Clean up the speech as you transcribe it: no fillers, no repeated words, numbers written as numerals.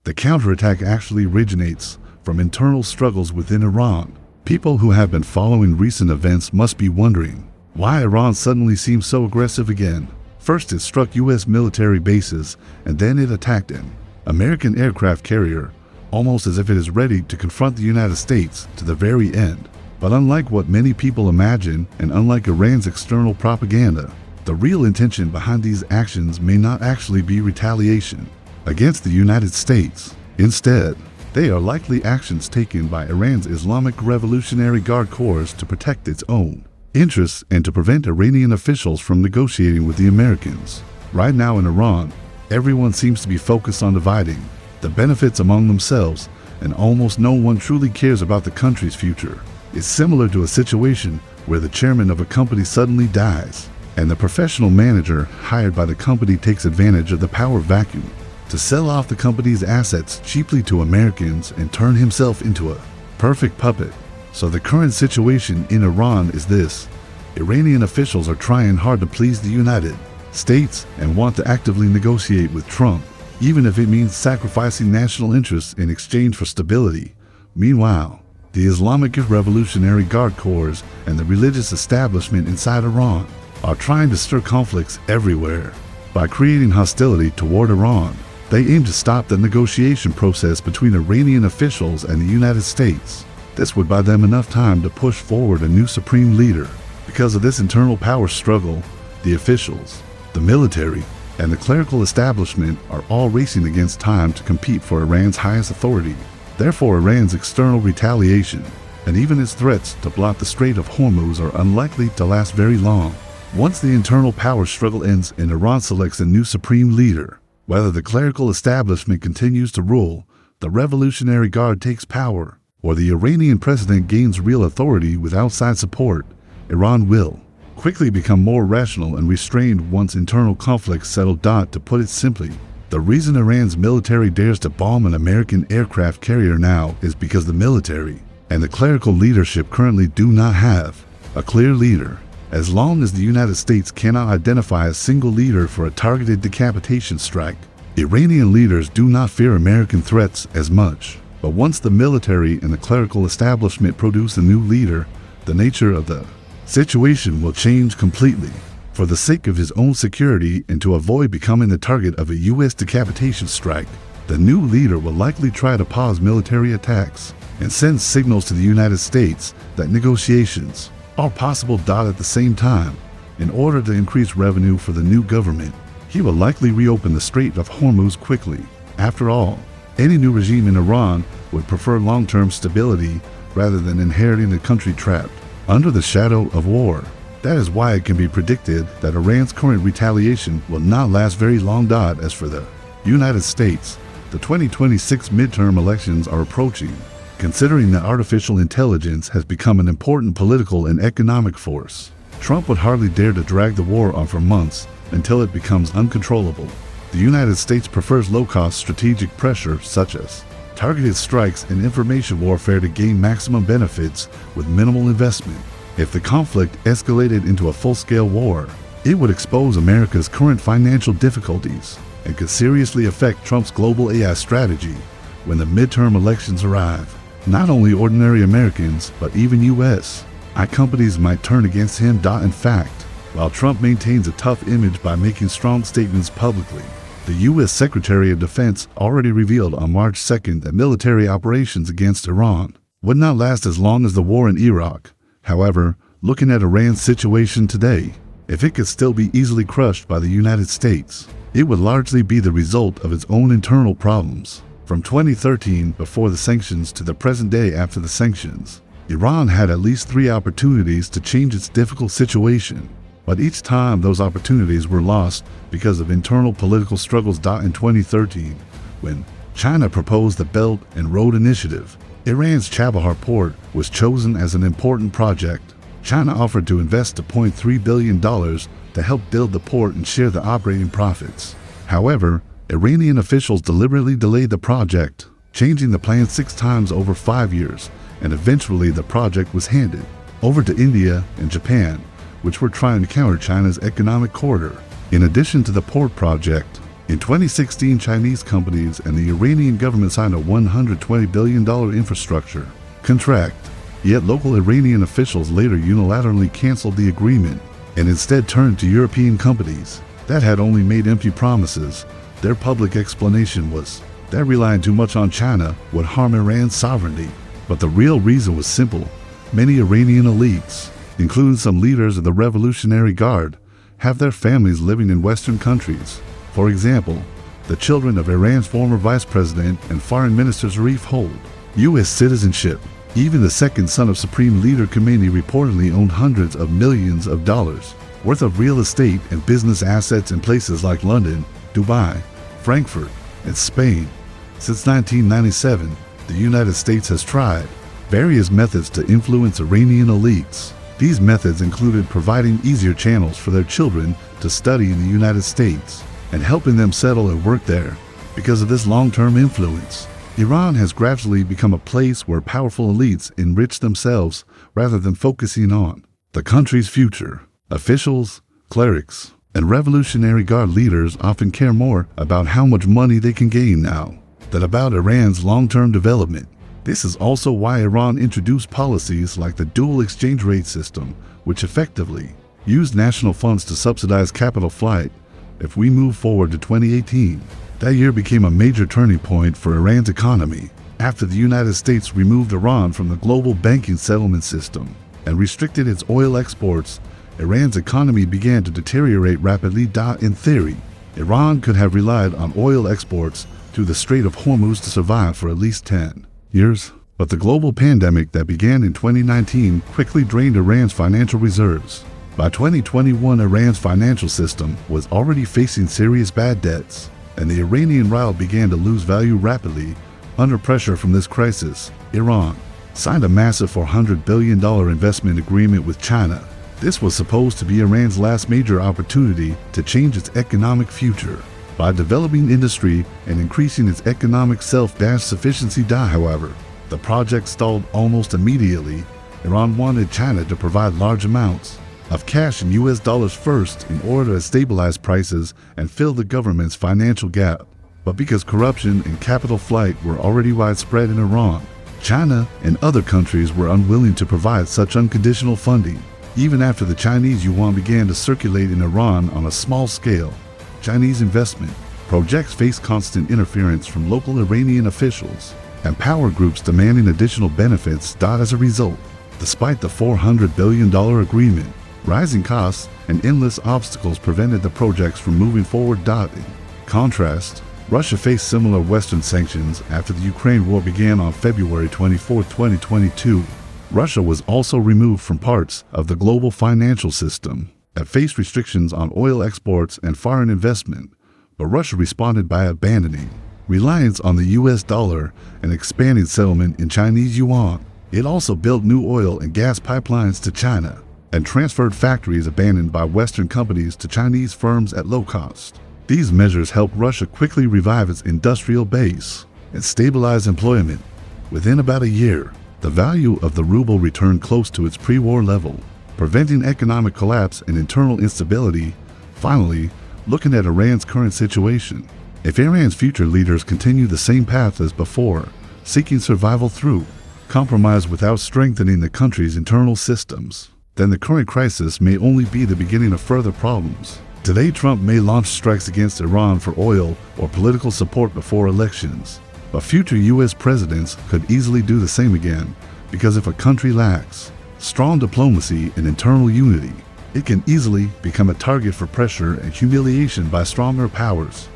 The counterattack actually originates from internal struggles within Iran. People who have been following recent events must be wondering why Iran suddenly seems so aggressive again. First, it struck U.S. military bases, and then it attacked an American aircraft carrier, almost as if it is ready to confront the United States to the very end. But unlike what many people imagine, and unlike Iran's external propaganda, the real intention behind these actions may not actually be retaliation against the United States. Instead, they are likely actions taken by Iran's Islamic Revolutionary Guard Corps to protect its own interests and to prevent Iranian officials from negotiating with the Americans. Right now in Iran, everyone seems to be focused on dividing the benefits among themselves, and almost no one truly cares about the country's future. It's similar to a situation where the chairman of a company suddenly dies, and the professional manager hired by the company takes advantage of the power vacuum to sell off the company's assets cheaply to Americans and turn himself into a perfect puppet. So the current situation in Iran is this: Iranian officials are trying hard to please the United States and want to actively negotiate with Trump, even if it means sacrificing national interests in exchange for stability. Meanwhile, the Islamic Revolutionary Guard Corps and the religious establishment inside Iran are trying to stir conflicts everywhere. By creating hostility toward Iran, they aim to stop the negotiation process between Iranian officials and the United States. This would buy them enough time to push forward a new supreme leader. Because of this internal power struggle, the officials, the military, and the clerical establishment are all racing against time to compete for Iran's highest authority. Therefore, Iran's external retaliation and even its threats to block the Strait of Hormuz are unlikely to last very long. Once the internal power struggle ends and Iran selects a new supreme leader, whether the clerical establishment continues to rule, the Revolutionary Guard takes power, or the Iranian president gains real authority with outside support, Iran will quickly become more rational and restrained once internal conflicts settle. To put it simply, the reason Iran's military dares to bomb an American aircraft carrier now is because the military and the clerical leadership currently do not have a clear leader. As long as the United States cannot identify a single leader for a targeted decapitation strike, Iranian leaders do not fear American threats as much. But once the military and the clerical establishment produce a new leader, the nature of the situation will change completely. For the sake of his own security and to avoid becoming the target of a U.S. decapitation strike, the new leader will likely try to pause military attacks and send signals to the United States that negotiations are possible. At the same time, in order to increase revenue for the new government, he will likely reopen the Strait of Hormuz quickly. After all, any new regime in Iran would prefer long-term stability rather than inheriting a country trapped under the shadow of war. That is why it can be predicted that Iran's current retaliation will not last very long. As for the United States, the 2026 midterm elections are approaching. Considering that artificial intelligence has become an important political and economic force, Trump would hardly dare to drag the war on for months until it becomes uncontrollable. The United States prefers low-cost strategic pressure such as targeted strikes and information warfare to gain maximum benefits with minimal investment. If the conflict escalated into a full-scale war, it would expose America's current financial difficulties and could seriously affect Trump's global AI strategy when the midterm elections arrive. Not only ordinary Americans, but even U.S. companies might turn against him. In fact, while Trump maintains a tough image by making strong statements publicly, the U.S. Secretary of Defense already revealed on March 2nd that military operations against Iran would not last as long as the war in Iraq. However, looking at Iran's situation today, if it could still be easily crushed by the United States, it would largely be the result of its own internal problems. From 2013, before the sanctions, to the present day after the sanctions, Iran had at least 3 opportunities to change its difficult situation. But each time those opportunities were lost because of internal political struggles. In 2013, when China proposed the Belt and Road Initiative, Iran's Chabahar port was chosen as an important project. China offered to invest $2.3 billion to help build the port and share the operating profits. However, Iranian officials deliberately delayed the project, changing the plan 6 times over 5 years, and eventually the project was handed over to India and Japan, which were trying to counter China's economic corridor. In addition to the port project, In 2016, Chinese companies and the Iranian government signed a $120 billion infrastructure contract. Yet local Iranian officials later unilaterally canceled the agreement and instead turned to European companies that had only made empty promises. Their public explanation was that relying too much on China would harm Iran's sovereignty. But the real reason was simple. Many Iranian elites, including some leaders of the Revolutionary Guard, have their families living in Western countries. For example, the children of Iran's former vice president and foreign minister Zarif hold U.S. citizenship. Even the second son of Supreme Leader Khomeini reportedly owned hundreds of millions of dollars worth of real estate and business assets in places like London, Dubai, Frankfurt, and Spain. Since 1997, the United States has tried various methods to influence Iranian elites. These methods included providing easier channels for their children to study in the United States and helping them settle and work there. Because of this long-term influence, Iran has gradually become a place where powerful elites enrich themselves rather than focusing on the country's future. Officials, clerics, and Revolutionary Guard leaders often care more about how much money they can gain now than about Iran's long-term development. This is also why Iran introduced policies like the dual exchange rate system, which effectively used national funds to subsidize capital flight. If we move forward to 2018, that year became a major turning point for Iran's economy after the United States removed Iran from the global banking settlement system and restricted its oil exports. Iran's economy began to deteriorate rapidly. In theory, Iran could have relied on oil exports through the Strait of Hormuz to survive for at least 10 years. But the global pandemic that began in 2019 quickly drained Iran's financial reserves. By 2021, Iran's financial system was already facing serious bad debts, and the Iranian rial began to lose value rapidly. Under pressure from this crisis, Iran signed a massive $400 billion investment agreement with China. This was supposed to be Iran's last major opportunity to change its economic future by developing industry and increasing its economic self-sufficiency. However, the project stalled almost immediately. Iran wanted China to provide large amounts of cash in US dollars first in order to stabilize prices and fill the government's financial gap. But because corruption and capital flight were already widespread in Iran, China and other countries were unwilling to provide such unconditional funding. Even after the Chinese yuan began to circulate in Iran on a small scale, Chinese investment projects faced constant interference from local Iranian officials and power groups demanding additional benefits. As a result, despite the $400 billion agreement, rising costs and endless obstacles prevented the projects from moving forward. In contrast, Russia faced similar Western sanctions after the Ukraine war began on February 24, 2022. Russia was also removed from parts of the global financial system that faced restrictions on oil exports and foreign investment, but Russia responded by abandoning reliance on the US dollar and expanding settlement in Chinese yuan. It also built new oil and gas pipelines to China and transferred factories abandoned by Western companies to Chinese firms at low cost. These measures helped Russia quickly revive its industrial base and stabilize employment. Within about a year, the value of the ruble returned close to its pre-war level, preventing economic collapse and internal instability. Finally, looking at Iran's current situation, if Iran's future leaders continue the same path as before, seeking survival through compromise without strengthening the country's internal systems, then the current crisis may only be the beginning of further problems. Today, Trump may launch strikes against Iran for oil or political support before elections, but future U.S. presidents could easily do the same again, because if a country lacks strong diplomacy and internal unity, it can easily become a target for pressure and humiliation by stronger powers.